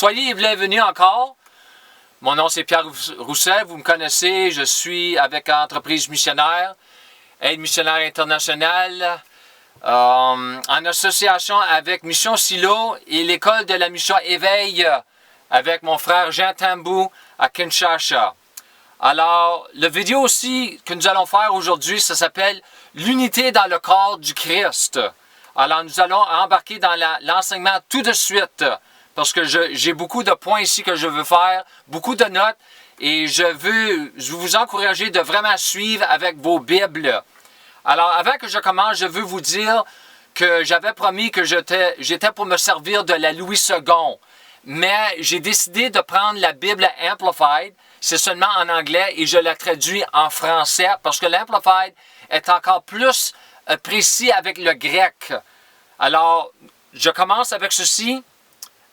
Soyez les bienvenus encore. Mon nom c'est Pierre Roussel, vous me connaissez, je suis avec l'entreprise missionnaire, Aide missionnaire internationale, en association avec Mission Silo et l'école de la mission Éveil avec mon frère Jean Tambou à Kinshasa. Alors, la vidéo aussi que nous allons faire aujourd'hui, ça s'appelle « L'unité dans le corps du Christ ». Alors, nous allons embarquer dans l'enseignement tout de suite parce que j'ai beaucoup de points ici que je veux faire, beaucoup de notes et je veux vous encourager de vraiment suivre avec vos Bibles. Alors, avant que je commence, je veux vous dire que j'avais promis que j'étais pour me servir de la Louis II, mais j'ai décidé de prendre la Bible Amplified. C'est seulement en anglais et je la traduis en français parce que l'Amplified est encore plus précis avec le grec. Alors, je commence avec ceci.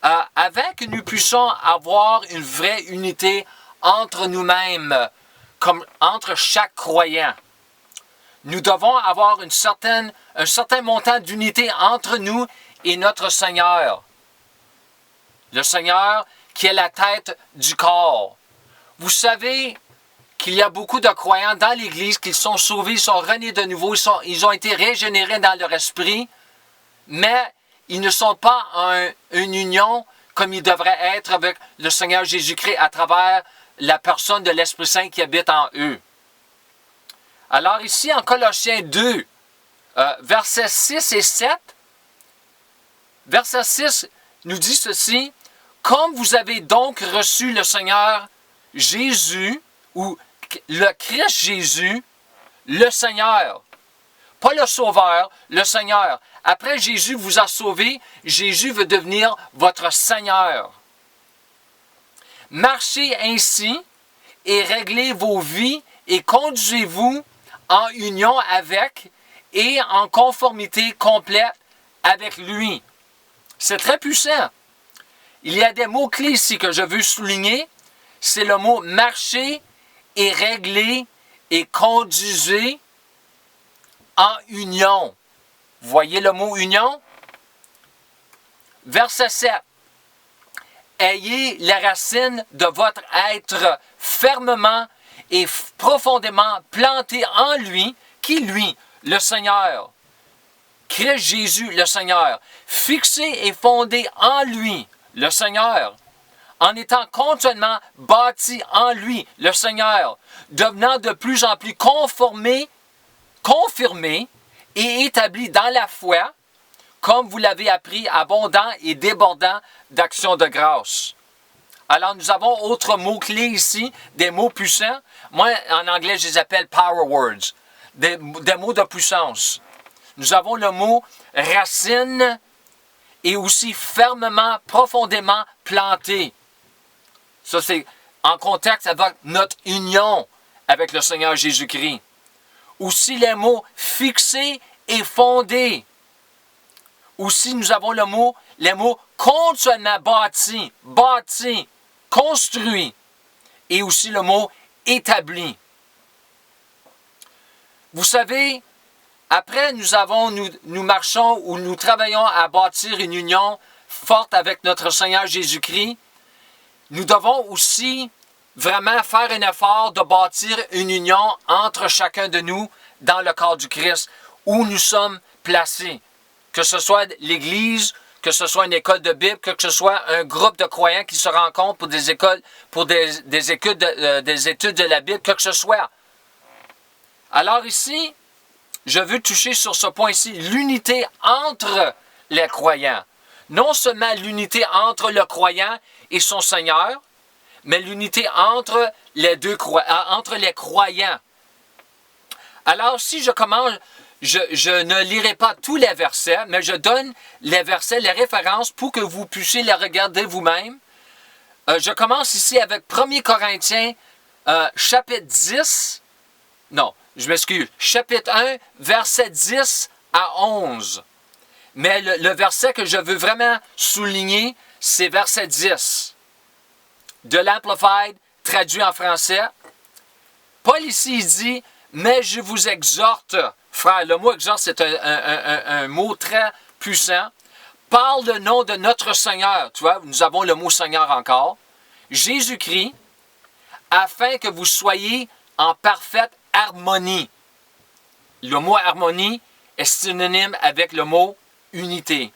Avant que nous puissions avoir une vraie unité entre nous-mêmes, comme entre chaque croyant, nous devons avoir un certain montant d'unité entre nous et notre Seigneur. Le Seigneur qui est la tête du corps. Vous savez qu'il y a beaucoup de croyants dans l'Église qui sont sauvés, ils sont renés de nouveau, ils ont été régénérés dans leur esprit, mais ils ne sont pas en une union comme ils devraient être avec le Seigneur Jésus-Christ à travers la personne de l'Esprit Saint qui habite en eux. Alors ici, en Colossiens 2, versets 6 et 7, verset 6 nous dit ceci, « Comme vous avez donc reçu le Seigneur Jésus, ou le Christ Jésus, le Seigneur. » Pas le Sauveur, le Seigneur. Après Jésus vous a sauvé, Jésus veut devenir votre Seigneur. Marchez ainsi et réglez vos vies et conduisez-vous en union avec et en conformité complète avec lui. C'est très puissant. Il y a des mots-clés ici que je veux souligner. C'est le mot « marcher » et « régler » et « conduisez » en union. Vous voyez le mot « union » ? Verset 7. Ayez la racine de votre être fermement et profondément planté en lui, qui lui, le Seigneur. Christ Jésus, le Seigneur. Fixé et fondé en lui, le Seigneur. En étant continuellement bâti en lui, le Seigneur, devenant de plus en plus confirmé et établi dans la foi, comme vous l'avez appris, abondant et débordant d'actions de grâce. Alors, nous avons autres mots-clés ici, des mots puissants. Moi, en anglais, je les appelle power words, des mots de puissance. Nous avons le mot racine et aussi fermement, profondément planté. Ça, c'est en contexte avec notre union avec le Seigneur Jésus-Christ. Aussi les mots fixé et fondé. Aussi, nous avons les mots continuellement bâti, construit. Et aussi le mot établi. Vous savez, après nous marchons ou nous travaillons à bâtir une union forte avec notre Seigneur Jésus-Christ, nous devons aussi vraiment faire un effort de bâtir une union entre chacun de nous dans le corps du Christ, où nous sommes placés. Que ce soit l'Église, que ce soit une école de Bible, que ce soit un groupe de croyants qui se rencontrent pour des écoles, pour des études de la Bible, que ce soit. Alors ici, je veux toucher sur ce point-ci, l'unité entre les croyants. Non seulement l'unité entre le croyant et son Seigneur, mais l'unité entre les croyants. Alors, si je commence, je ne lirai pas tous les versets, mais je donne les versets, les références pour que vous puissiez les regarder vous-même. Je commence ici avec 1 Corinthiens, chapitre 10. Non, je m'excuse. Chapitre 1, verset 10 à 11. Mais le verset que je veux vraiment souligner, c'est verset 10. De l'Amplified, traduit en français. Paul ici, il dit, « Mais je vous exhorte, frère. » Le mot « exhorte », c'est un mot très puissant. par le nom de notre Seigneur, tu vois, nous avons le mot Seigneur encore, Jésus-Christ, afin que vous soyez en parfaite harmonie. Le mot harmonie est synonyme avec le mot unité.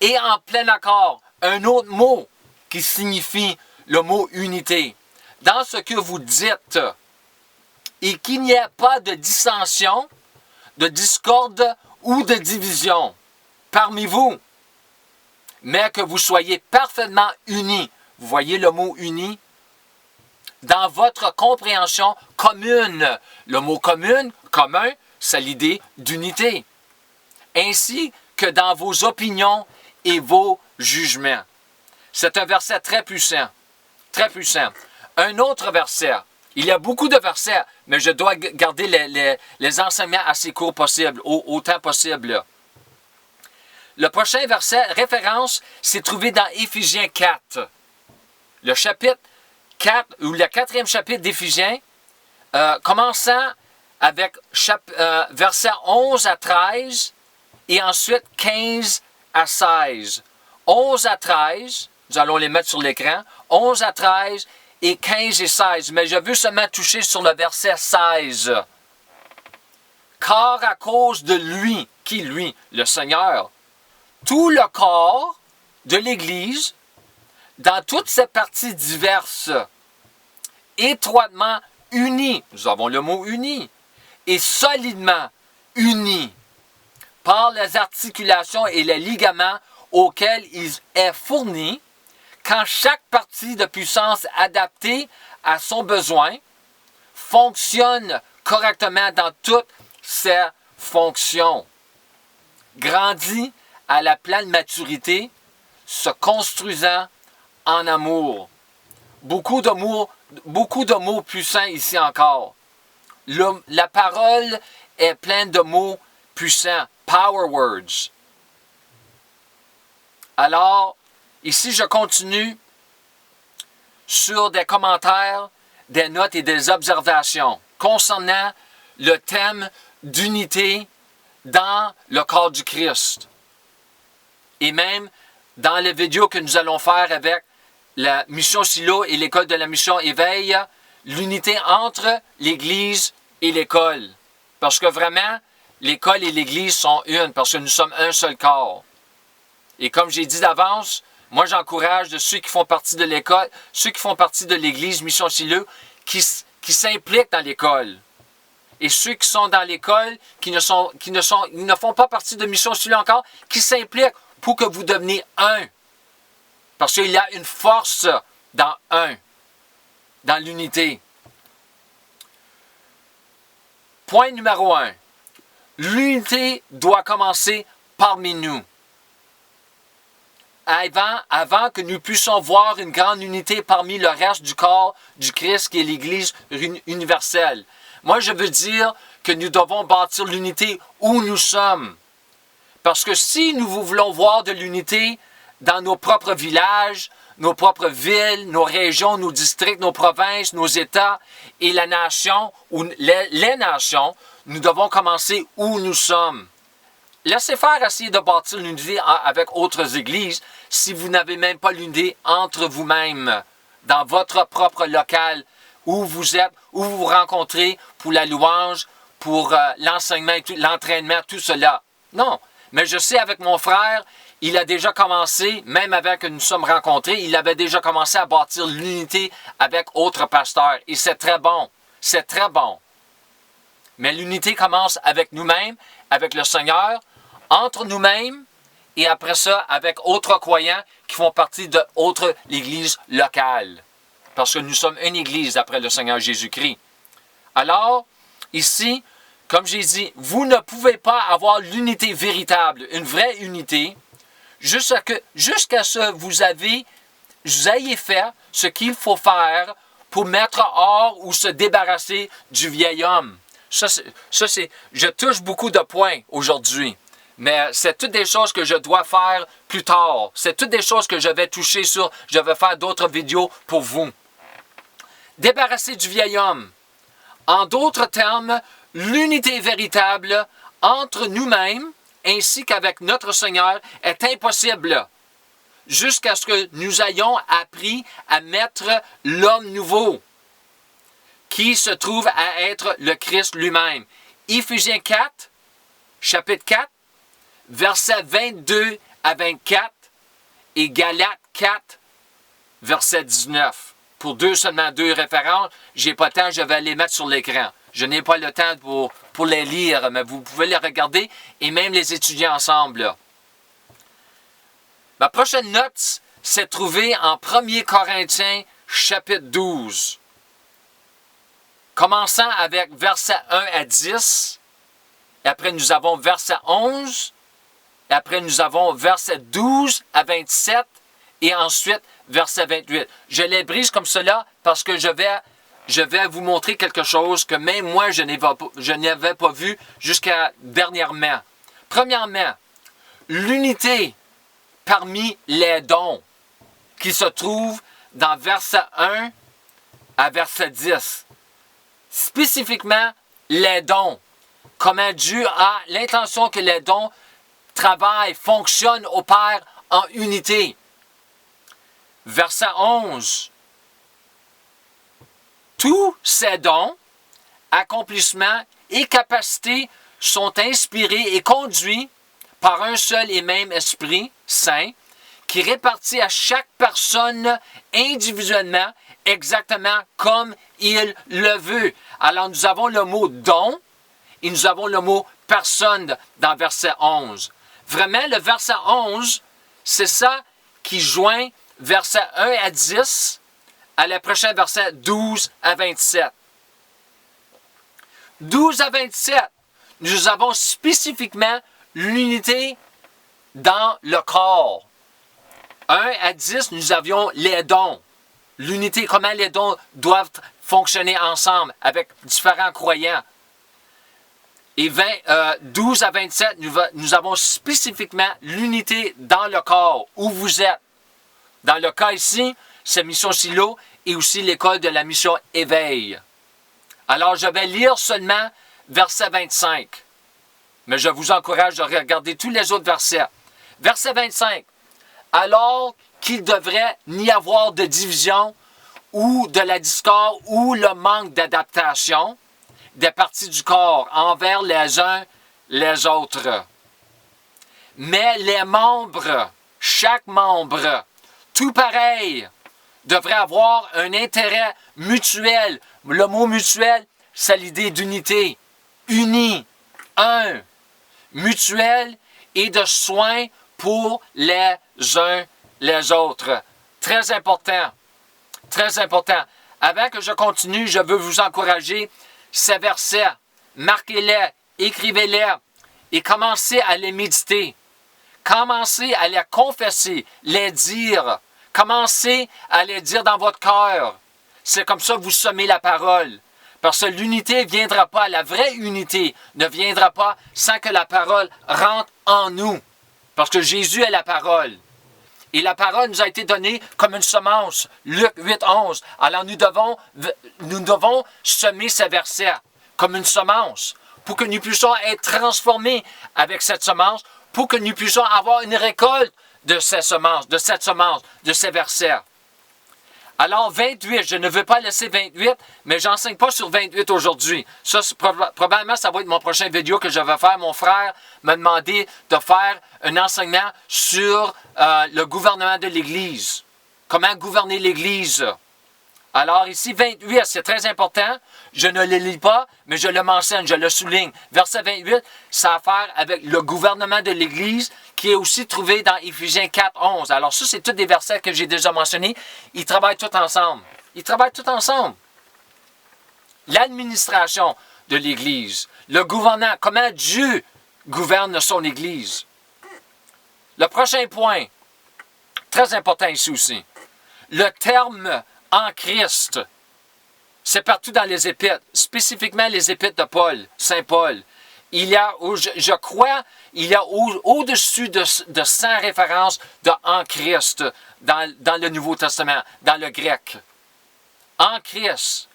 Et en plein accord, un autre mot qui signifie le mot unité. Dans ce que vous dites, et qu'il n'y ait pas de dissension, de discorde ou de division parmi vous, mais que vous soyez parfaitement unis. Vous voyez le mot uni? Dans votre compréhension commune. Le mot commune, commun, c'est l'idée d'unité. Ainsi que dans vos opinions et vos jugements. C'est un verset très puissant. Très puissant. Un autre verset. Il y a beaucoup de versets, mais je dois garder les enseignements assez courts possible, autant possible. Le prochain verset, référence, c'est trouvé dans Éphésiens 4. Le chapitre 4, ou le 4e chapitre d'Éphésiens, commençant avec versets 11 à 13 et ensuite 15 à 16. 11 à 13, nous allons les mettre sur l'écran, 11 à 13 et 15 et 16. Mais je veux seulement toucher sur le verset 16. Car à cause de lui, qui lui? Le Seigneur. Tout le corps de l'Église, dans toutes ses parties diverses, étroitement unis, nous avons le mot uni, et solidement unis par les articulations et les ligaments auxquels il est fourni, quand chaque partie de puissance adaptée à son besoin fonctionne correctement dans toutes ses fonctions. Grandit à la pleine maturité, se construisant en amour. Beaucoup de mots puissants ici encore. La parole est pleine de mots puissants, power words. Alors, ici, je continue sur des commentaires, des notes et des observations concernant le thème d'unité dans le corps du Christ. Et même dans les vidéos que nous allons faire avec la mission Silo et l'école de la mission Éveil, l'unité entre l'Église et l'école. Parce que vraiment, l'école et l'Église sont une, parce que nous sommes un seul corps. Et comme j'ai dit d'avance, moi j'encourage de ceux qui font partie de l'école, ceux qui font partie de l'Église Mission Silo, qui s'impliquent dans l'école. Et ceux qui sont dans l'école, qui ne font pas partie de Mission Silo encore, qui s'impliquent pour que vous deveniez un. Parce qu'il y a une force dans dans l'unité. Point numéro 1. L'unité doit commencer parmi nous. Avant que nous puissions voir une grande unité parmi le reste du corps du Christ qui est l'Église universelle. Moi, je veux dire que nous devons bâtir l'unité où nous sommes. Parce que si nous voulons voir de l'unité dans nos propres villages, nos propres villes, nos régions, nos districts, nos provinces, nos États et la nation, ou les nations, nous devons commencer où nous sommes. Laissez faire essayer de bâtir l'unité avec autres églises si vous n'avez même pas l'unité entre vous-même, dans votre propre local, où vous êtes, où vous vous rencontrez pour la louange, pour l'enseignement, l'entraînement, tout cela. Non, mais je sais avec mon frère, il a déjà commencé, même avant que nous sommes rencontrés, il avait déjà commencé à bâtir l'unité avec autres pasteurs. Et c'est très bon, c'est très bon. Mais l'unité commence avec nous-mêmes, avec le Seigneur, entre nous-mêmes, et après ça, avec autres croyants qui font partie d'autres églises locales. Parce que nous sommes une église après le Seigneur Jésus-Christ. Alors, ici, comme j'ai dit, vous ne pouvez pas avoir l'unité véritable, une vraie unité, jusqu'à ce que vous ayez fait ce qu'il faut faire pour mettre hors ou se débarrasser du vieil homme. Je touche beaucoup de points aujourd'hui. Mais c'est toutes des choses que je dois faire plus tard. C'est toutes des choses que je vais toucher sur. Je vais faire d'autres vidéos pour vous. Débarrasser du vieil homme. En d'autres termes, l'unité véritable entre nous-mêmes ainsi qu'avec notre Seigneur est impossible, jusqu'à ce que nous ayons appris à mettre l'homme nouveau, qui se trouve à être le Christ lui-même. Éphésiens 4, chapitre 4, versets 22 à 24 et Galates 4, verset 19. Pour seulement deux références, je n'ai pas le temps, je vais les mettre sur l'écran. Je n'ai pas le temps pour les lire, mais vous pouvez les regarder et même les étudier ensemble. Là. Ma prochaine note s'est trouvée en 1 Corinthiens, chapitre 12. Commençant avec versets 1 à 10, et après nous avons verset 11, et après nous avons verset 12 à 27, et ensuite verset 28. Je les brise comme cela parce que je vais vous montrer quelque chose que même moi je n'avais pas vu jusqu'à dernièrement. Premièrement, l'unité parmi les dons qui se trouvent dans verset 1 à verset 10. Spécifiquement, les dons. Comment Dieu a l'intention que les dons travaillent, fonctionnent, opèrent en unité. Verset 11. Tous ces dons, accomplissements et capacités sont inspirés et conduits par un seul et même Esprit Saint qui répartit à chaque personne individuellement exactement comme il le veut. Alors nous avons le mot don et nous avons le mot personne dans verset 11. Vraiment, le verset 11, c'est ça qui joint verset 1 à 10 à la prochaine verset 12 à 27. 12 à 27, nous avons spécifiquement l'unité dans le corps. 1 à 10, nous avions les dons. L'unité, comment les dons doivent fonctionner ensemble avec différents croyants. Et 12 à 27, nous avons spécifiquement l'unité dans le corps, où vous êtes. Dans le cas ici, c'est Mission Silo et aussi l'école de la mission Éveil. Alors, je vais lire seulement verset 25. Mais je vous encourage à regarder tous les autres versets. Verset 25. Alors qu'il devrait n'y avoir de division ou de la discorde ou le manque d'adaptation des parties du corps envers les uns les autres. Mais les membres, chaque membre, tout pareil, devrait avoir un intérêt mutuel. Le mot mutuel, c'est l'idée d'unité. Unis, un, mutuel et de soins pour les uns les autres. Très important. Très important. Avant que je continue, je veux vous encourager. Ces versets, marquez-les, écrivez-les et commencez à les méditer. Commencez à les confesser, les dire. Commencez à les dire dans votre cœur. C'est comme ça que vous semez la parole. Parce que l'unité ne viendra pas, la vraie unité ne viendra pas sans que la parole rentre en nous. Parce que Jésus est la parole. Et la parole nous a été donnée comme une semence. Luc 8, 11. Alors nous devons semer ces versets comme une semence pour que nous puissions être transformés avec cette semence, pour que nous puissions avoir une récolte de ces semences, de ces versets. Alors 28, je ne veux pas laisser 28, mais j'enseigne pas sur 28 aujourd'hui. Ça, probablement, ça va être mon prochain vidéo que je vais faire. Mon frère m'a demandé de faire un enseignement sur le gouvernement de l'Église. Comment gouverner l'Église. Alors ici, 28, c'est très important. Je ne le lis pas, mais je le mentionne, je le souligne. Verset 28, ça a à faire avec le gouvernement de l'Église qui est aussi trouvé dans Éphésiens 4, 11. Alors ça, c'est tous des versets que j'ai déjà mentionnés. Ils travaillent tous ensemble. Ils travaillent tous ensemble. L'administration de l'Église, le gouvernement, comment Dieu gouverne son Église. Le prochain point, très important ici aussi, le terme en Christ, c'est partout dans les épîtres, spécifiquement les épîtres de Paul, Saint Paul. Il y a, je crois, il y a au-dessus de 100 références de en Christ dans le Nouveau Testament, dans le grec. En Christ,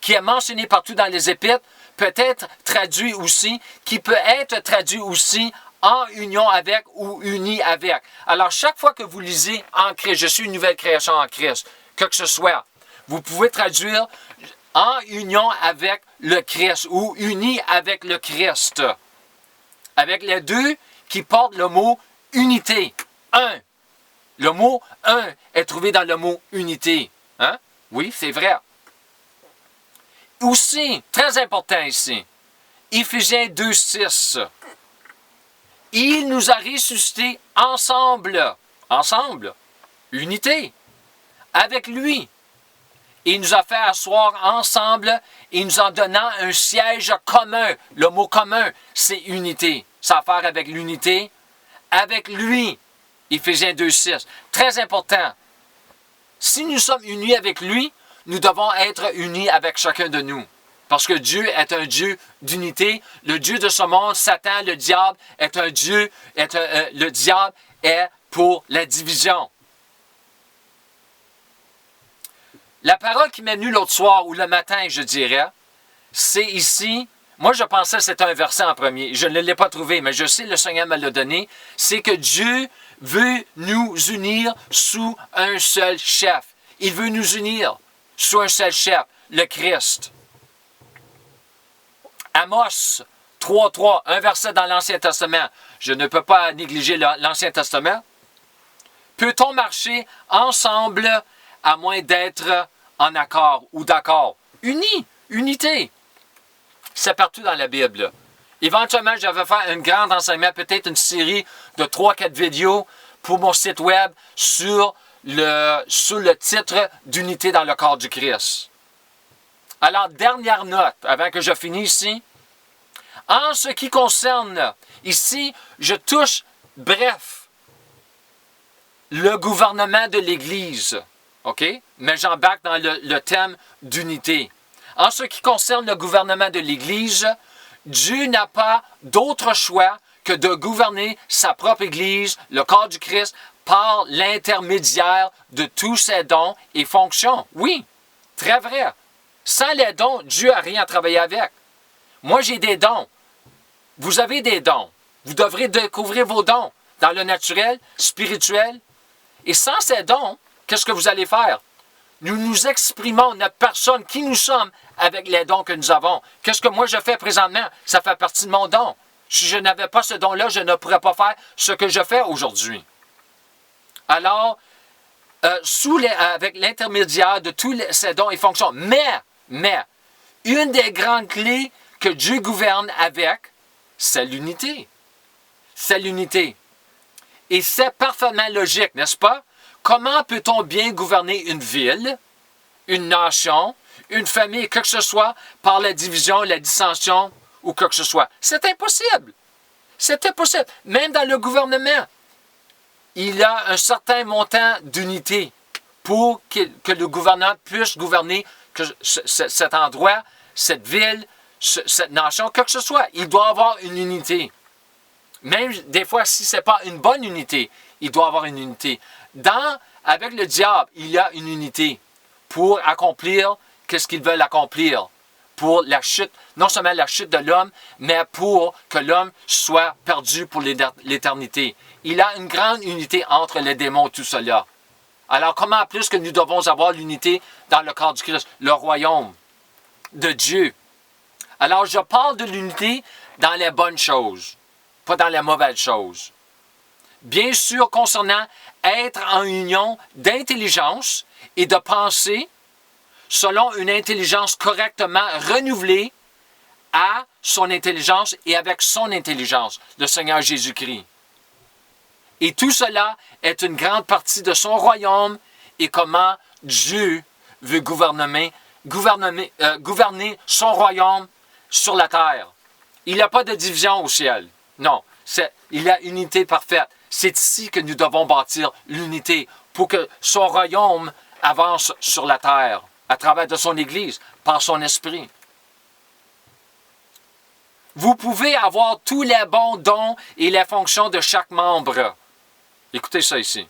qui est mentionné partout dans les épîtres, peut être traduit aussi, qui peut être traduit aussi en union avec ou uni avec. Alors, chaque fois que vous lisez en Christ, je suis une nouvelle création en Christ, que ce soit, vous pouvez traduire en union avec le Christ ou uni avec le Christ. Avec les deux qui portent le mot unité. Un. Le mot un est trouvé dans le mot unité. Hein? Oui, c'est vrai. Aussi, très important ici, Éphésiens 2:6. Il nous a ressuscités ensemble. Ensemble. Unité. Avec lui. Il nous a fait asseoir ensemble et nous en donnant un siège commun. Le mot commun, c'est unité. Ça a à faire avec l'unité. Avec lui. Éphésiens 2:6. Très important. Si nous sommes unis avec lui, nous devons être unis avec chacun de nous. Parce que Dieu est un Dieu d'unité. Le Dieu de ce monde, Satan, le diable, est un Dieu, le diable est pour la division. La parole qui m'est venue l'autre soir, ou le matin, je dirais, c'est ici, moi je pensais que c'était un verset en premier. Je ne l'ai pas trouvé, mais je sais le Seigneur me l'a donné. C'est que Dieu veut nous unir sous un seul chef. Il veut nous unir sous un seul chef, le Christ. Amos 3:3, un verset dans l'Ancien Testament. Je ne peux pas négliger l'Ancien Testament. Peut-on marcher ensemble à moins d'être en accord ou d'accord? Unis, unité. C'est partout dans la Bible. Éventuellement, je vais faire un grand enseignement, peut-être une série de 3-4 vidéos pour mon site web sous le titre d'unité dans le corps du Christ. Alors, dernière note, avant que je finisse ici. En ce qui concerne, ici, je touche, bref, le gouvernement de l'Église. OK? Mais j'embarque dans le thème d'unité. En ce qui concerne le gouvernement de l'Église, Dieu n'a pas d'autre choix que de gouverner sa propre Église, le corps du Christ, par l'intermédiaire de tous ses dons et fonctions. Oui, très vrai. Sans les dons, Dieu n'a rien à travailler avec. Moi, j'ai des dons. Vous avez des dons. Vous devrez découvrir vos dons dans le naturel, spirituel. Et sans ces dons, qu'est-ce que vous allez faire? Nous nous exprimons, notre personne, qui nous sommes, avec les dons que nous avons. Qu'est-ce que moi je fais présentement? Ça fait partie de mon don. Si je n'avais pas ce don-là, je ne pourrais pas faire ce que je fais aujourd'hui. Alors, avec l'intermédiaire de tous ces dons et fonctions. Mais, une des grandes clés que Dieu gouverne avec, c'est l'unité. C'est l'unité. Et c'est parfaitement logique, n'est-ce pas? Comment peut-on bien gouverner une ville, une nation, une famille, que ce soit, par la division, la dissension ou que ce soit? C'est impossible. C'est impossible. Même dans le gouvernement, il y a un certain montant d'unité pour que le gouvernement puisse gouverner cet endroit, cette ville, cette nation, que ce soit. Il doit avoir une unité. Même des fois, si ce n'est pas une bonne unité, il doit avoir une unité. Avec le diable, il y a une unité pour accomplir ce qu'ils veulent accomplir. Pour la chute, non seulement la chute de l'homme, mais pour que l'homme soit perdu pour l'éternité. Il y a une grande unité entre les démons et tout cela. Alors, comment plus que nous devons avoir l'unité dans le corps du Christ, le royaume de Dieu? Alors, je parle de l'unité dans les bonnes choses, pas dans les mauvaises choses. Bien sûr, concernant être en union d'intelligence et de pensée selon une intelligence correctement renouvelée à son intelligence et avec son intelligence, le Seigneur Jésus-Christ. Et tout cela est une grande partie de son royaume et comment Dieu veut gouverner son royaume sur la terre. Il n'y a pas de division au ciel. Non, il y a unité parfaite. C'est ici que nous devons bâtir l'unité pour que son royaume avance sur la terre à travers de son Église, par son esprit. Vous pouvez avoir tous les bons dons et les fonctions de chaque membre. Écoutez ça ici.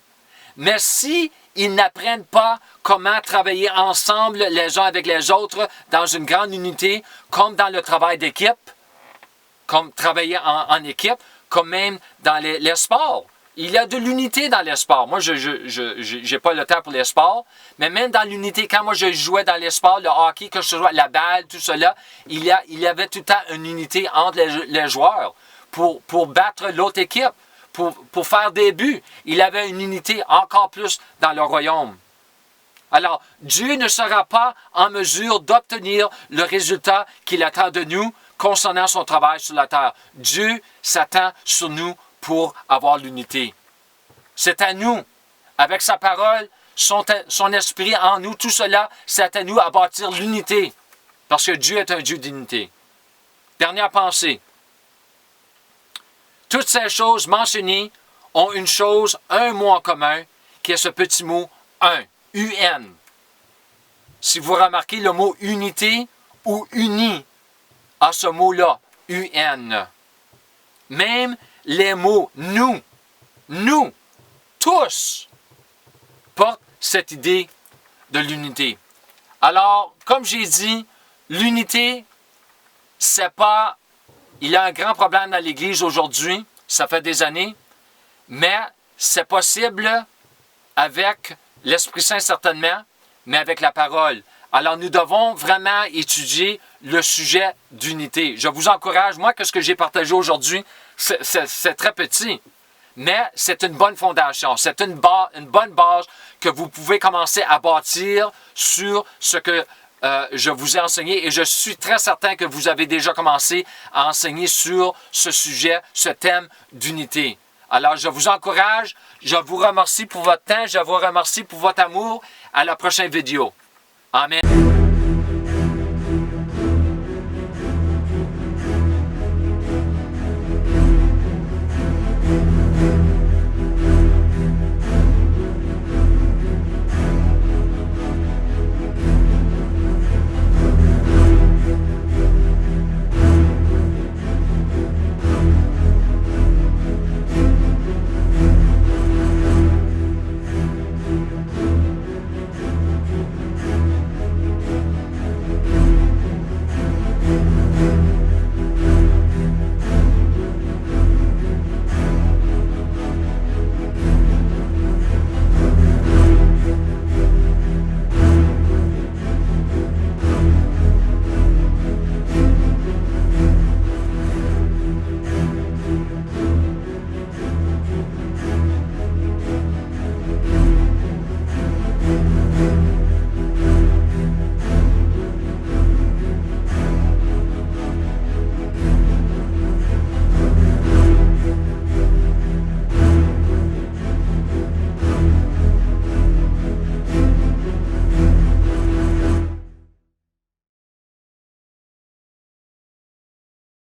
Mais si ils n'apprennent pas comment travailler ensemble les uns avec les autres dans une grande unité, comme dans le travail d'équipe, comme travailler en équipe, comme même dans les sports. Il y a de l'unité dans les sports. Moi, je n'ai pas le temps pour les sports, mais même dans l'unité, quand moi je jouais dans les sports, le hockey, que ce soit la balle, tout cela, il y avait tout le temps une unité entre les joueurs pour battre l'autre équipe, pour faire des buts. Il y avait une unité encore plus dans le royaume. Alors, Dieu ne sera pas en mesure d'obtenir le résultat qu'il attend de nous concernant son travail sur la terre. Dieu s'attend sur nous pour avoir l'unité. C'est à nous, avec sa parole, son esprit en nous, tout cela, c'est à nous à bâtir l'unité. Parce que Dieu est un Dieu d'unité. Dernière pensée. Toutes ces choses mentionnées ont une chose, un mot en commun, qui est ce petit mot un, UN. Si vous remarquez le mot unité ou uni a ce mot-là, UN. Même les mots nous, tous, portent cette idée de l'unité. Alors, comme j'ai dit, l'unité, c'est pas... Il y a un grand problème dans l'Église aujourd'hui, ça fait des années, mais c'est possible avec l'Esprit Saint certainement, mais avec la parole. Alors, nous devons vraiment étudier le sujet d'unité. Je vous encourage, moi, que ce que j'ai partagé aujourd'hui, c'est très petit, mais c'est une bonne fondation. C'est une bonne base que vous pouvez commencer à bâtir sur ce que je vous ai enseigné. Et je suis très certain que vous avez déjà commencé à enseigner sur ce sujet, ce thème d'unité. Alors, je vous encourage, je vous remercie pour votre temps, je vous remercie pour votre amour. À la prochaine vidéo. Amen.